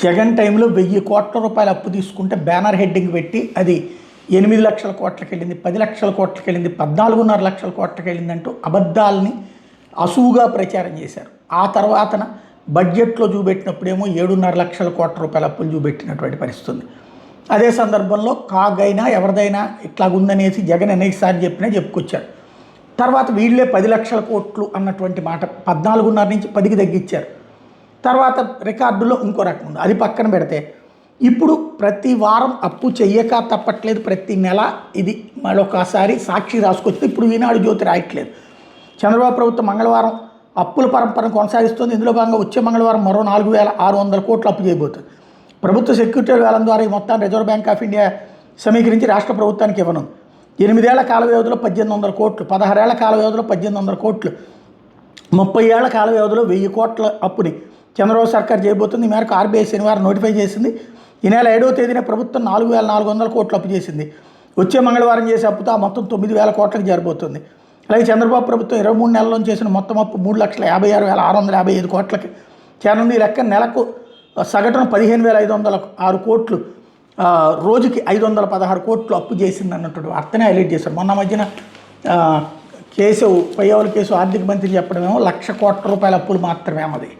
జగన్ టైంలో 1000 కోట్ల రూపాయల అప్పు తీసుకుంటే బ్యానర్ హెడ్డింగ్ పెట్టి అది 8 లక్షల కోట్లకి వెళ్ళింది, 10 లక్షల కోట్లకి వెళ్ళింది, 14.5 లక్షల కోట్లకి వెళ్ళింది అంటూ అబద్ధాలని అసువుగా ప్రచారం చేశారు. ఆ తర్వాతన బడ్జెట్లో చూపెట్టినప్పుడేమో 7.5 లక్షల కోట్ల రూపాయల అప్పులు చూపెట్టినటువంటి పరిస్థితి. అదే సందర్భంలో కాగైనా ఎవరిదైనా ఇట్లాగుందనేసి జగన్ అనేకసార్లు చెప్పినా చెప్పుకొచ్చారు. తర్వాత వీళ్ళే 10 లక్షల కోట్లు అన్నటువంటి మాట 14.5 నుంచి 10కి తగ్గించారు. తర్వాత రికార్డులో ఇంకో రకం ఉంది, అది పక్కన పెడితే ఇప్పుడు ప్రతి వారం అప్పు చెయ్యక తప్పట్లేదు. ప్రతి నెల ఇది మరొకసారి సాక్షి రాసుకొచ్చింది. ఇప్పుడు ఈనాడు జ్యోతి రాయట్లేదు. చంద్రబాబు ప్రభుత్వం మంగళవారం అప్పుల పరంపరను కొనసాగిస్తుంది. ఇందులో భాగంగా వచ్చే మంగళవారం మరో 4,600 కోట్లు అప్పు చేయబోతుంది. ప్రభుత్వ సెక్యూరిటీ వేలం ద్వారా ఈ మొత్తాన్ని రిజర్వ్ బ్యాంక్ ఆఫ్ ఇండియా సమీకరించి రాష్ట్ర ప్రభుత్వానికి ఇవ్వనుంది. 8 ఏళ్ల కాల వ్యవధిలో 1800 కోట్లు, 16 ఏళ్ల కాల వ్యవధిలో 1800 కోట్లు, 30 ఏళ్ల కాల వ్యవధిలో 1000 కోట్ల అప్పుని చంద్రబాబు సర్కార్ చేయబోతుంది. ఈ మేరకు ఆర్బీఐ శనివారం నోటిఫై చేసింది. ఈ నెల 7వ తేదీన ప్రభుత్వం 4,400 కోట్లు అప్పు చేసింది. వచ్చే మంగళవారం చేసే అప్పుతో ఆ మొత్తం 9,000 కోట్లకు చేరబోతుంది. అలాగే చంద్రబాబు ప్రభుత్వం 23 నెలల్లో చేసిన మొత్తం అప్పు 3,56,655 కోట్లకి చేరనుంది. ఈ లెక్క నెలకు సగటున 15,506 కోట్లు, రోజుకి 516 కోట్లు అప్పు చేసింది అన్నట్టు వార్తనే హైలైట్ చేశారు. మొన్న మధ్యన కేసు పయ్యవల కేసు ఆర్థిక మంత్రి చెప్పడమేమో 1,00,000 కోట్ల రూపాయల అప్పులు మాత్రమే అది.